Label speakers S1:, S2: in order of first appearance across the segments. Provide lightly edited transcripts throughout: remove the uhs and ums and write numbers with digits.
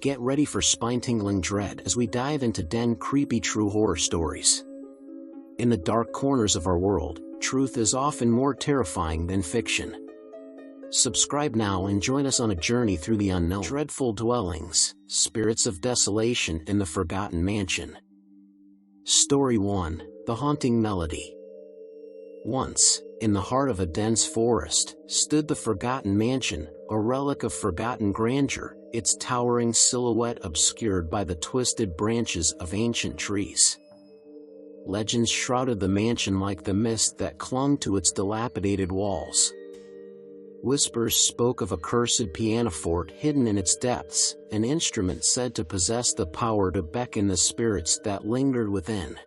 S1: Get ready for spine-tingling dread as we dive into 10 creepy true horror stories. In the dark corners of our world, truth is often more terrifying than fiction. Subscribe now and join us on a journey through the unknown. Dreadful dwellings, spirits of desolation in the forgotten mansion. Story 1: The Haunting Melody. Once, in the heart of a dense forest, stood the forgotten mansion, a relic of forgotten grandeur, its towering silhouette obscured by the twisted branches of ancient trees. Legends shrouded the mansion like the mist that clung to its dilapidated walls. Whispers spoke of a cursed pianoforte hidden in its depths, an instrument said to possess the power to beckon the spirits that lingered within.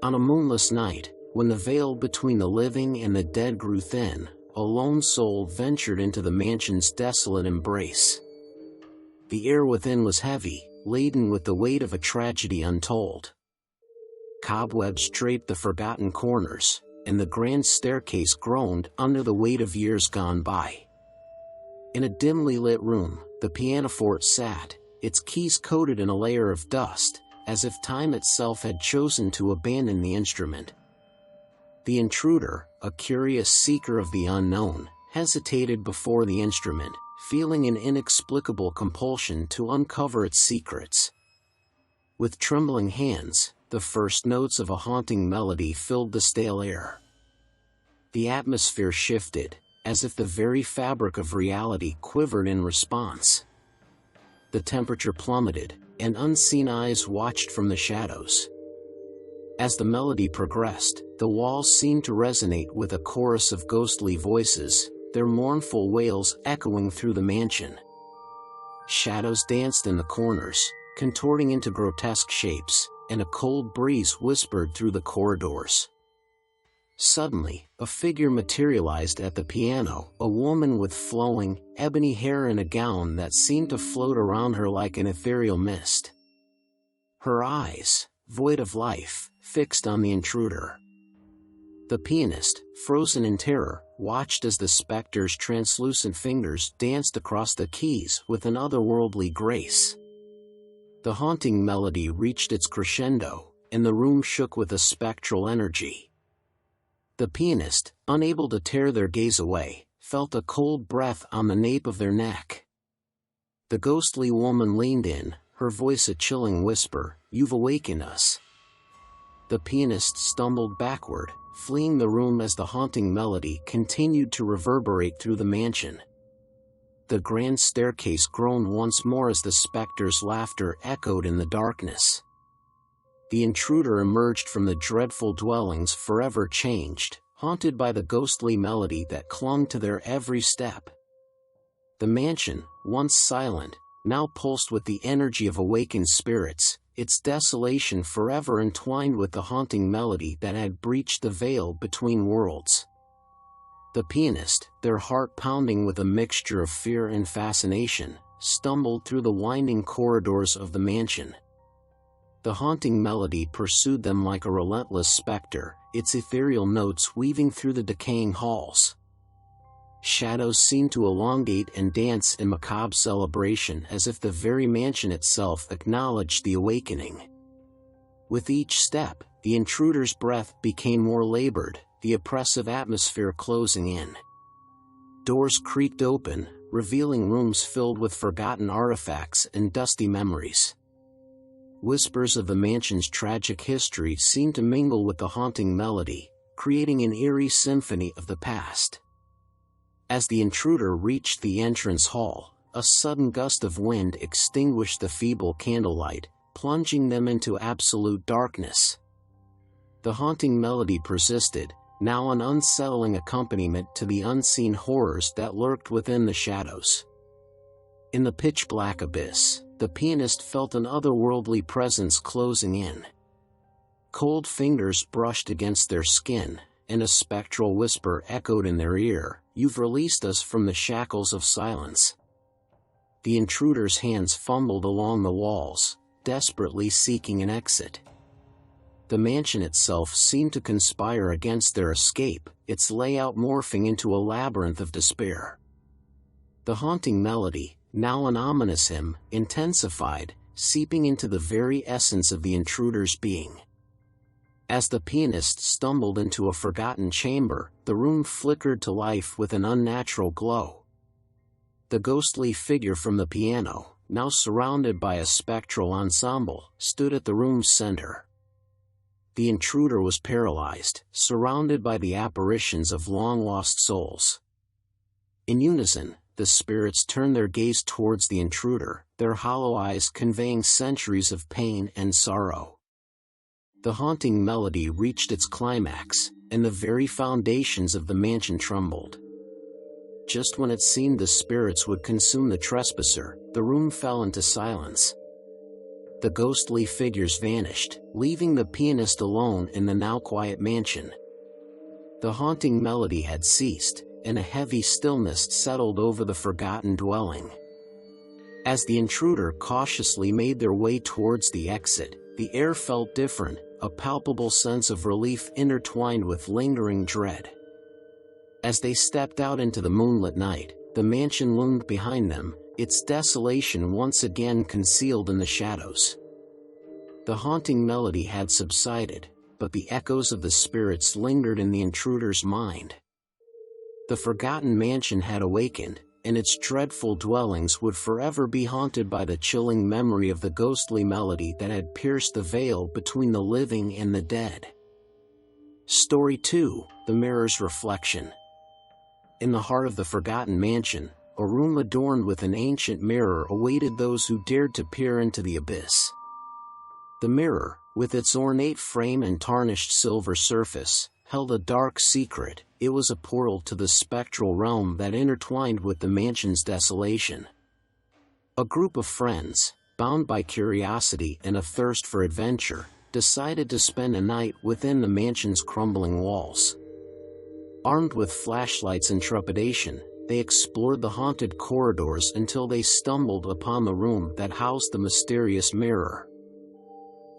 S1: On a moonless night, when the veil between the living and the dead grew thin, a lone soul ventured into the mansion's desolate embrace. The air within was heavy, laden with the weight of a tragedy untold. Cobwebs draped the forgotten corners, and the grand staircase groaned under the weight of years gone by. In a dimly lit room, the pianoforte sat, its keys coated in a layer of dust, as if time itself had chosen to abandon the instrument. The intruder, a curious seeker of the unknown, hesitated before the instrument, feeling an inexplicable compulsion to uncover its secrets. With trembling hands, the first notes of a haunting melody filled the stale air. The atmosphere shifted, as if the very fabric of reality quivered in response. The temperature plummeted, and unseen eyes watched from the shadows. As the melody progressed, the walls seemed to resonate with a chorus of ghostly voices, their mournful wails echoing through the mansion. Shadows danced in the corners, contorting into grotesque shapes, and a cold breeze whispered through the corridors. Suddenly, a figure materialized at the piano, a woman with flowing, ebony hair and a gown that seemed to float around her like an ethereal mist. Her eyes, void of life, fixed on the intruder. The pianist, frozen in terror, watched as the specter's translucent fingers danced across the keys with an otherworldly grace. The haunting melody reached its crescendo, and the room shook with a spectral energy. The pianist, unable to tear their gaze away, felt a cold breath on the nape of their neck. The ghostly woman leaned in, her voice a chilling whisper, "You've awakened us." The pianist stumbled backward, fleeing the room as the haunting melody continued to reverberate through the mansion. The grand staircase groaned once more as the specter's laughter echoed in the darkness. The intruder emerged from the dreadful dwellings forever changed, haunted by the ghostly melody that clung to their every step. The mansion, once silent, now pulsed with the energy of awakened spirits, its desolation forever entwined with the haunting melody that had breached the veil between worlds. The pianist, their heart pounding with a mixture of fear and fascination, stumbled through the winding corridors of the mansion. The haunting melody pursued them like a relentless specter, its ethereal notes weaving through the decaying halls. Shadows seemed to elongate and dance in macabre celebration as if the very mansion itself acknowledged the awakening. With each step, the intruder's breath became more labored, the oppressive atmosphere closing in. Doors creaked open, revealing rooms filled with forgotten artifacts and dusty memories. Whispers of the mansion's tragic history seemed to mingle with the haunting melody, creating an eerie symphony of the past. As the intruder reached the entrance hall, a sudden gust of wind extinguished the feeble candlelight, plunging them into absolute darkness. The haunting melody persisted, now an unsettling accompaniment to the unseen horrors that lurked within the shadows. In the pitch-black abyss, the pianist felt an otherworldly presence closing in. Cold fingers brushed against their skin, and a spectral whisper echoed in their ear, "You've released us from the shackles of silence." The intruder's hands fumbled along the walls, desperately seeking an exit. The mansion itself seemed to conspire against their escape, its layout morphing into a labyrinth of despair. The haunting melody, now an ominous hymn, intensified, seeping into the very essence of the intruder's being. As the pianist stumbled into a forgotten chamber, the room flickered to life with an unnatural glow. The ghostly figure from the piano, now surrounded by a spectral ensemble, stood at the room's center. The intruder was paralyzed, surrounded by the apparitions of long-lost souls. In unison, the spirits turned their gaze towards the intruder, their hollow eyes conveying centuries of pain and sorrow. The haunting melody reached its climax, and the very foundations of the mansion trembled. Just when it seemed the spirits would consume the trespasser, the room fell into silence. The ghostly figures vanished, leaving the pianist alone in the now quiet mansion. The haunting melody had ceased, and a heavy stillness settled over the forgotten dwelling. As the intruder cautiously made their way towards the exit, the air felt different, a palpable sense of relief intertwined with lingering dread. As they stepped out into the moonlit night, the mansion loomed behind them, its desolation once again concealed in the shadows. The haunting melody had subsided, but the echoes of the spirits lingered in the intruder's mind. The forgotten mansion had awakened, and its dreadful dwellings would forever be haunted by the chilling memory of the ghostly melody that had pierced the veil between the living and the dead. Story 2: The Mirror's Reflection. In the heart of the forgotten mansion, a room adorned with an ancient mirror awaited those who dared to peer into the abyss. The mirror, with its ornate frame and tarnished silver surface, held a dark secret. It was a portal to the spectral realm that intertwined with the mansion's desolation. A group of friends, bound by curiosity and a thirst for adventure, decided to spend a night within the mansion's crumbling walls. Armed with flashlights and trepidation, they explored the haunted corridors until they stumbled upon the room that housed the mysterious mirror.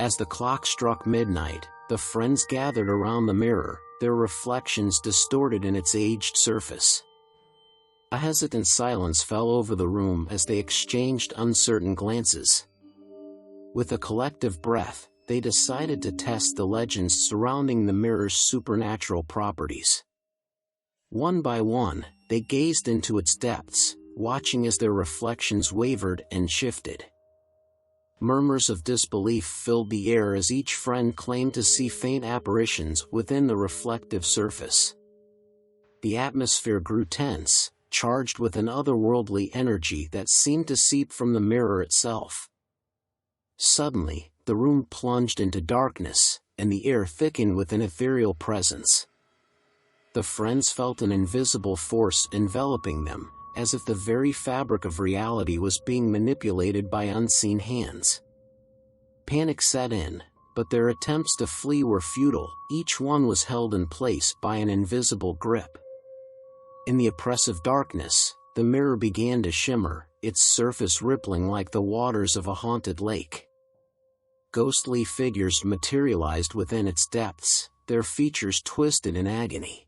S1: As the clock struck midnight, the friends gathered around the mirror, their reflections distorted in its aged surface. A hesitant silence fell over the room as they exchanged uncertain glances. With a collective breath, they decided to test the legends surrounding the mirror's supernatural properties. One by one, they gazed into its depths, watching as their reflections wavered and shifted. Murmurs of disbelief filled the air as each friend claimed to see faint apparitions within the reflective surface. The atmosphere grew tense, charged with an otherworldly energy that seemed to seep from the mirror itself. Suddenly, the room plunged into darkness, and the air thickened with an ethereal presence. The friends felt an invisible force enveloping them, as if the very fabric of reality was being manipulated by unseen hands. Panic set in, but their attempts to flee were futile. Each one was held in place by an invisible grip. In the oppressive darkness, the mirror began to shimmer, its surface rippling like the waters of a haunted lake. Ghostly figures materialized within its depths, their features twisted in agony.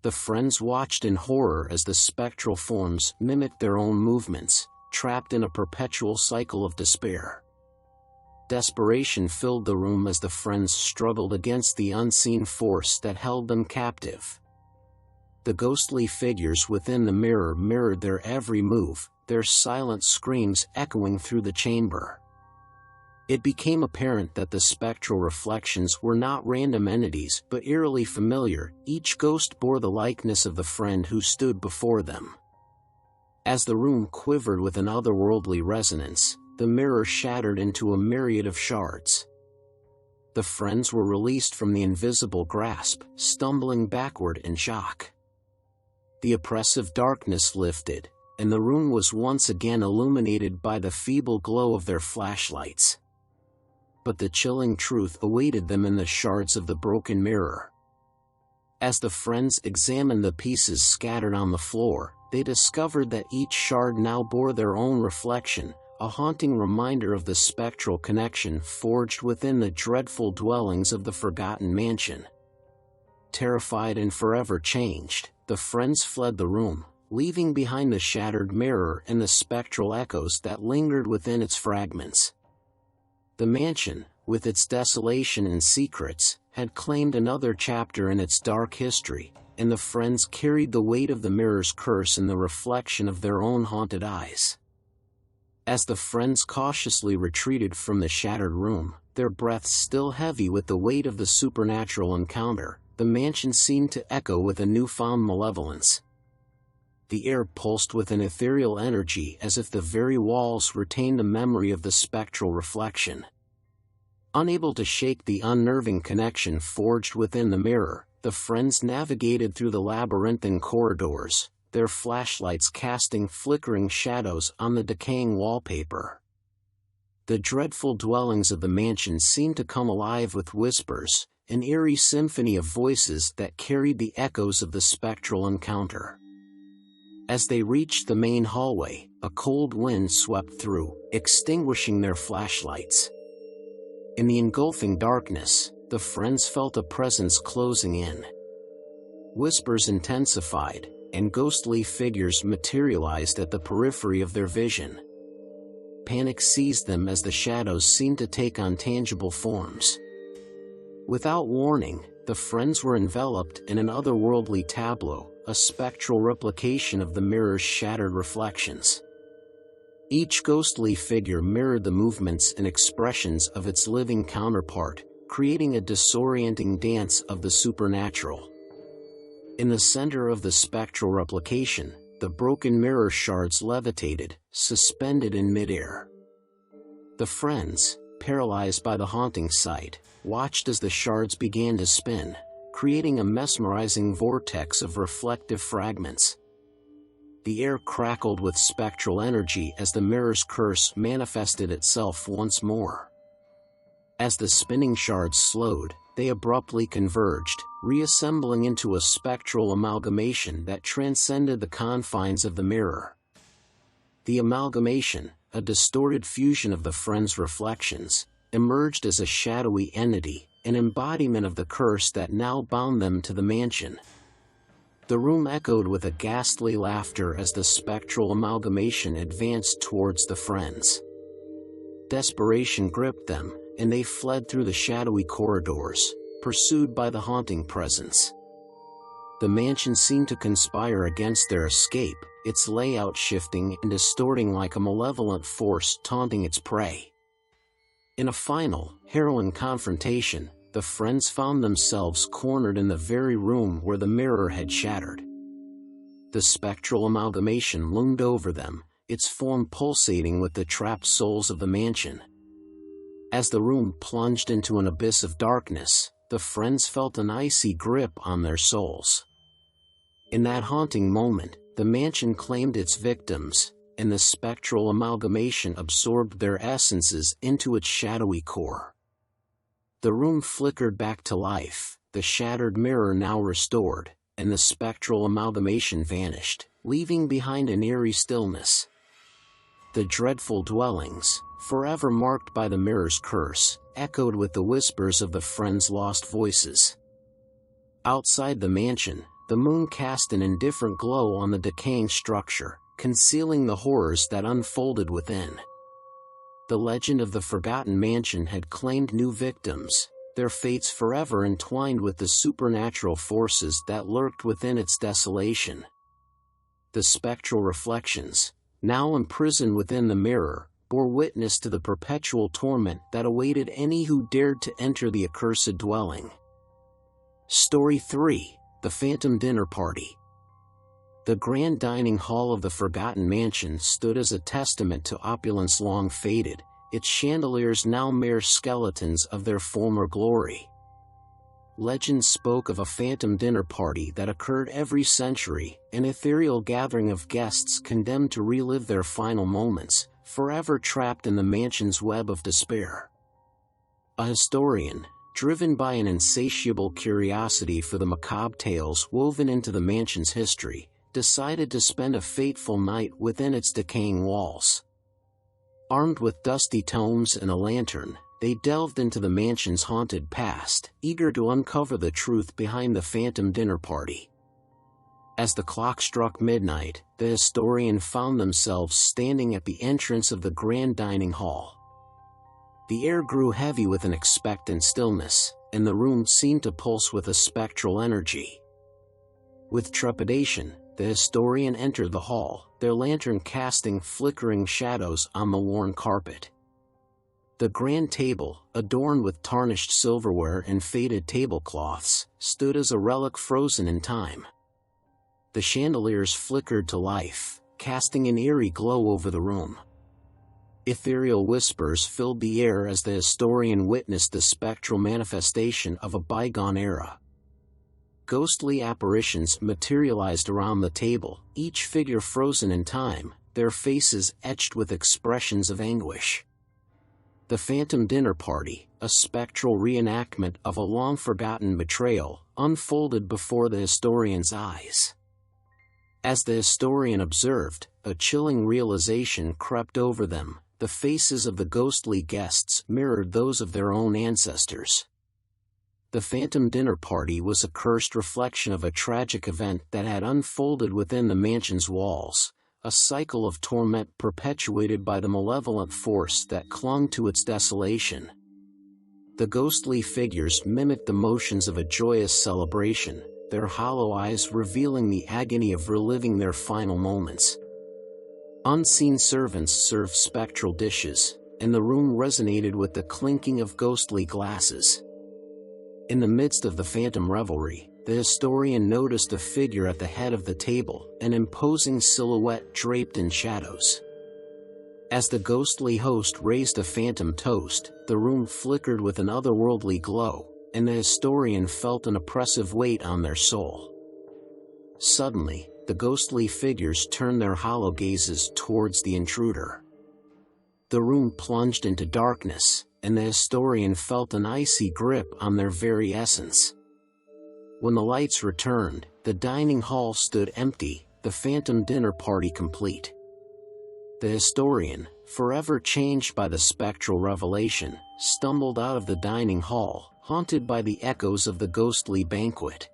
S1: The friends watched in horror as the spectral forms mimicked their own movements, trapped in a perpetual cycle of despair. Desperation filled the room as the friends struggled against the unseen force that held them captive. The ghostly figures within the mirror mirrored their every move, their silent screams echoing through the chamber. It became apparent that the spectral reflections were not random entities but eerily familiar. Each ghost bore the likeness of the friend who stood before them. As the room quivered with an otherworldly resonance, the mirror shattered into a myriad of shards. The friends were released from the invisible grasp, stumbling backward in shock. The oppressive darkness lifted, and the room was once again illuminated by the feeble glow of their flashlights. But the chilling truth awaited them in the shards of the broken mirror. As the friends examined the pieces scattered on the floor, they discovered that each shard now bore their own reflection, a haunting reminder of the spectral connection forged within the dreadful dwellings of the forgotten mansion. Terrified and forever changed, the friends fled the room, leaving behind the shattered mirror and the spectral echoes that lingered within its fragments. The mansion, with its desolation and secrets, had claimed another chapter in its dark history, and the friends carried the weight of the mirror's curse in the reflection of their own haunted eyes. As the friends cautiously retreated from the shattered room, their breaths still heavy with the weight of the supernatural encounter, the mansion seemed to echo with a newfound malevolence. The air pulsed with an ethereal energy as if the very walls retained the memory of the spectral reflection. Unable to shake the unnerving connection forged within the mirror, the friends navigated through the labyrinthine corridors, their flashlights casting flickering shadows on the decaying wallpaper. The dreadful dwellings of the mansion seemed to come alive with whispers, an eerie symphony of voices that carried the echoes of the spectral encounter. As they reached the main hallway, a cold wind swept through, extinguishing their flashlights. In the engulfing darkness, the friends felt a presence closing in. Whispers intensified, and ghostly figures materialized at the periphery of their vision. Panic seized them as the shadows seemed to take on tangible forms. Without warning, the friends were enveloped in an otherworldly tableau, a spectral replication of the mirror's shattered reflections. Each ghostly figure mirrored the movements and expressions of its living counterpart, creating a disorienting dance of the supernatural. In the center of the spectral replication, the broken mirror shards levitated, suspended in midair. The friends, paralyzed by the haunting sight, watched as the shards began to spin, creating a mesmerizing vortex of reflective fragments. The air crackled with spectral energy as the mirror's curse manifested itself once more. As the spinning shards slowed, they abruptly converged, reassembling into a spectral amalgamation that transcended the confines of the mirror. The amalgamation, a distorted fusion of the friends' reflections, emerged as a shadowy entity, an embodiment of the curse that now bound them to the mansion. The room echoed with a ghastly laughter as the spectral amalgamation advanced towards the friends. Desperation gripped them, and they fled through the shadowy corridors, pursued by the haunting presence. The mansion seemed to conspire against their escape, its layout shifting and distorting like a malevolent force taunting its prey. In a final, harrowing confrontation, the friends found themselves cornered in the very room where the mirror had shattered. The spectral amalgamation loomed over them, its form pulsating with the trapped souls of the mansion. As the room plunged into an abyss of darkness, the friends felt an icy grip on their souls. In that haunting moment, the mansion claimed its victims, and the spectral amalgamation absorbed their essences into its shadowy core. The room flickered back to life, the shattered mirror now restored, and the spectral amalgamation vanished, leaving behind an eerie stillness. The dreadful dwellings, forever marked by the mirror's curse, echoed with the whispers of the friends' lost voices. Outside the mansion, the moon cast an indifferent glow on the decaying structure, concealing the horrors that unfolded within. The legend of the forgotten mansion had claimed new victims, their fates forever entwined with the supernatural forces that lurked within its desolation. The spectral reflections, now imprisoned within the mirror, bore witness to the perpetual torment that awaited any who dared to enter the accursed dwelling. Story 3: The Phantom Dinner Party. The grand dining hall of the forgotten mansion stood as a testament to opulence long faded, its chandeliers now mere skeletons of their former glory. Legend spoke of a phantom dinner party that occurred every century, an ethereal gathering of guests condemned to relive their final moments, forever trapped in the mansion's web of despair. A historian, driven by an insatiable curiosity for the macabre tales woven into the mansion's history, decided to spend a fateful night within its decaying walls. Armed with dusty tomes and a lantern, they delved into the mansion's haunted past, eager to uncover the truth behind the phantom dinner party. As the clock struck midnight, the historian found themselves standing at the entrance of the grand dining hall. The air grew heavy with an expectant stillness, and the room seemed to pulse with a spectral energy. With trepidation, the historian entered the hall, their lantern casting flickering shadows on the worn carpet. The grand table, adorned with tarnished silverware and faded tablecloths, stood as a relic frozen in time. The chandeliers flickered to life, casting an eerie glow over the room. Ethereal whispers filled the air as the historian witnessed the spectral manifestation of a bygone era. Ghostly apparitions materialized around the table, each figure frozen in time, their faces etched with expressions of anguish. The phantom dinner party, a spectral reenactment of a long-forgotten betrayal, unfolded before the historian's eyes. As the historian observed, a chilling realization crept over them: the faces of the ghostly guests mirrored those of their own ancestors. The phantom dinner party was a cursed reflection of a tragic event that had unfolded within the mansion's walls, a cycle of torment perpetuated by the malevolent force that clung to its desolation. The ghostly figures mimicked the motions of a joyous celebration, their hollow eyes revealing the agony of reliving their final moments. Unseen servants served spectral dishes, and the room resonated with the clinking of ghostly glasses. In the midst of the phantom revelry, the historian noticed a figure at the head of the table, an imposing silhouette draped in shadows. As the ghostly host raised a phantom toast, the room flickered with an otherworldly glow, and the historian felt an oppressive weight on their soul. Suddenly, the ghostly figures turned their hollow gazes towards the intruder. The room plunged into darkness, and the historian felt an icy grip on their very essence. When the lights returned, the dining hall stood empty, the phantom dinner party complete. The historian, forever changed by the spectral revelation, stumbled out of the dining hall, haunted by the echoes of the ghostly banquet.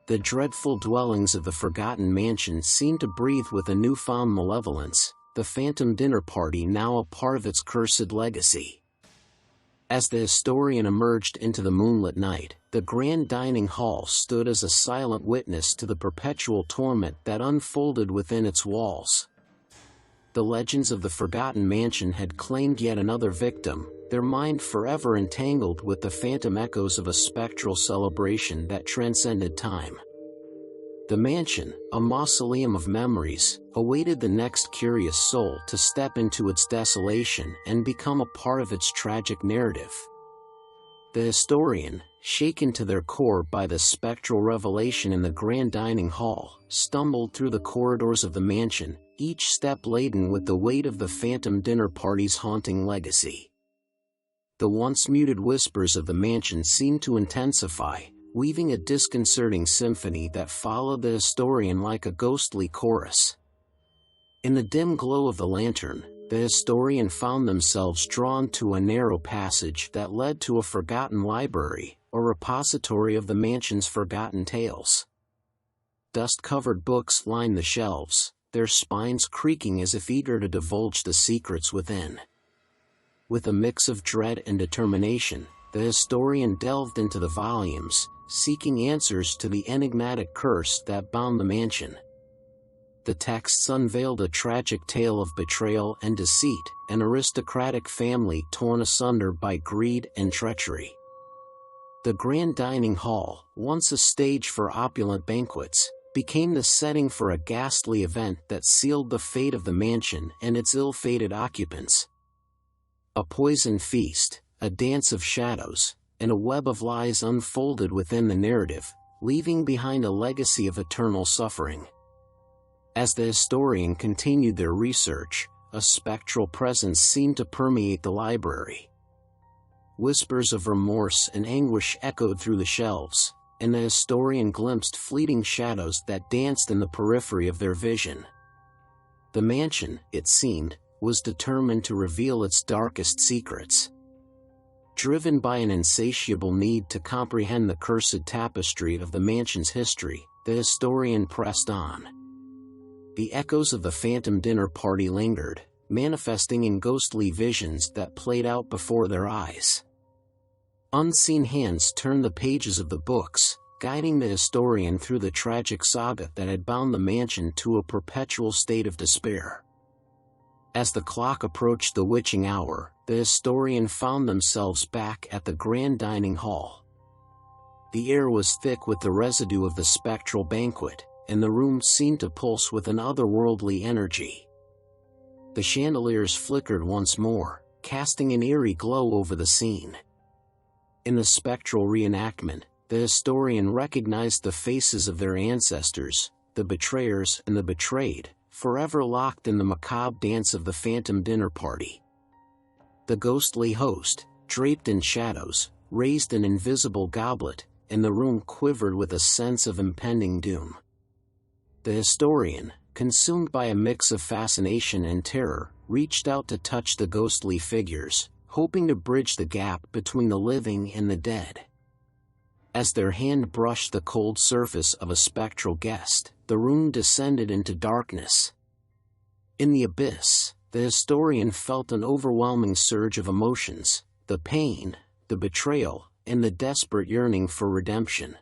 S1: The dreadful dwellings of the forgotten mansion seemed to breathe with a newfound malevolence, the phantom dinner party now a part of its cursed legacy. As the historian emerged into the moonlit night, the grand dining hall stood as a silent witness to the perpetual torment that unfolded within its walls. The legends of the forgotten mansion had claimed yet another victim, their mind forever entangled with the phantom echoes of a spectral celebration that transcended time. The mansion, a mausoleum of memories, awaited the next curious soul to step into its desolation and become a part of its tragic narrative. The historian, shaken to their core by the spectral revelation in the grand dining hall, stumbled through the corridors of the mansion, each step laden with the weight of the phantom dinner party's haunting legacy. The once muted whispers of the mansion seemed to intensify, weaving a disconcerting symphony that followed the historian like a ghostly chorus. In the dim glow of the lantern, the historian found themselves drawn to a narrow passage that led to a forgotten library, a repository of the mansion's forgotten tales. Dust-covered books lined the shelves, their spines creaking as if eager to divulge the secrets within. With a mix of dread and determination, the historian delved into the volumes, seeking answers to the enigmatic curse that bound the mansion. The texts unveiled a tragic tale of betrayal and deceit, an aristocratic family torn asunder by greed and treachery. The grand dining hall, once a stage for opulent banquets, became the setting for a ghastly event that sealed the fate of the mansion and its ill-fated occupants. A poison feast, a dance of shadows, and a web of lies unfolded within the narrative, leaving behind a legacy of eternal suffering. As the historian continued their research, a spectral presence seemed to permeate the library. Whispers of remorse and anguish echoed through the shelves, and the historian glimpsed fleeting shadows that danced in the periphery of their vision. The mansion, it seemed, was determined to reveal its darkest secrets. Driven by an insatiable need to comprehend the cursed tapestry of the mansion's history, the historian pressed on. The echoes of the phantom dinner party lingered, manifesting in ghostly visions that played out before their eyes. Unseen hands turned the pages of the books, guiding the historian through the tragic saga that had bound the mansion to a perpetual state of despair. As the clock approached the witching hour, the historian found themselves back at the grand dining hall. The air was thick with the residue of the spectral banquet, and the room seemed to pulse with an otherworldly energy. The chandeliers flickered once more, casting an eerie glow over the scene. In the spectral reenactment, the historian recognized the faces of their ancestors, the betrayers and the betrayed, forever locked in the macabre dance of the phantom dinner party. The ghostly host, draped in shadows, raised an invisible goblet, and the room quivered with a sense of impending doom. The historian, consumed by a mix of fascination and terror, reached out to touch the ghostly figures, hoping to bridge the gap between the living and the dead. As their hand brushed the cold surface of a spectral guest, the room descended into darkness. In the abyss, the historian felt an overwhelming surge of emotions, the pain, the betrayal, and the desperate yearning for redemption.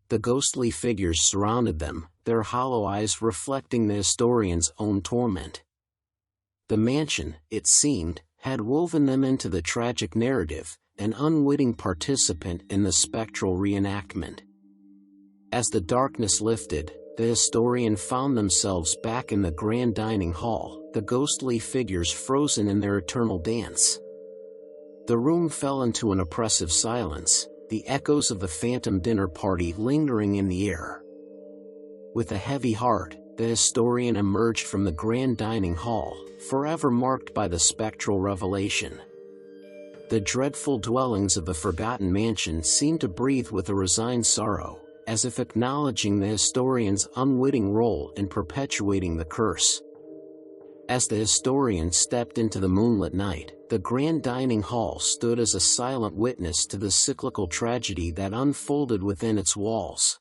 S1: The ghostly figures surrounded them, their hollow eyes reflecting the historian's own torment. The mansion, it seemed, had woven them into the tragic narrative, an unwitting participant in the spectral reenactment. As the darkness lifted, the historian found themselves back in the grand dining hall, the ghostly figures frozen in their eternal dance. The room fell into an oppressive silence, the echoes of the phantom dinner party lingering in the air. With a heavy heart, the historian emerged from the grand dining hall, forever marked by the spectral revelation. The dreadful dwellings of the forgotten mansion seemed to breathe with a resigned sorrow, as if acknowledging the historian's unwitting role in perpetuating the curse. As the historian stepped into the moonlit night, the grand dining hall stood as a silent witness to the cyclical tragedy that unfolded within its walls.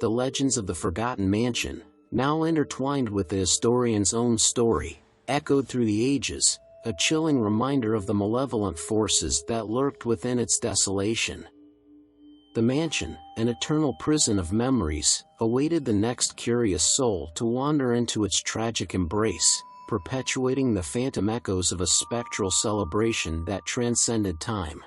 S1: The legends of the forgotten mansion, now intertwined with the historian's own story, echoed through the ages, a chilling reminder of the malevolent forces that lurked within its desolation. The mansion, an eternal prison of memories, awaited the next curious soul to wander into its tragic embrace, perpetuating the phantom echoes of a spectral celebration that transcended time.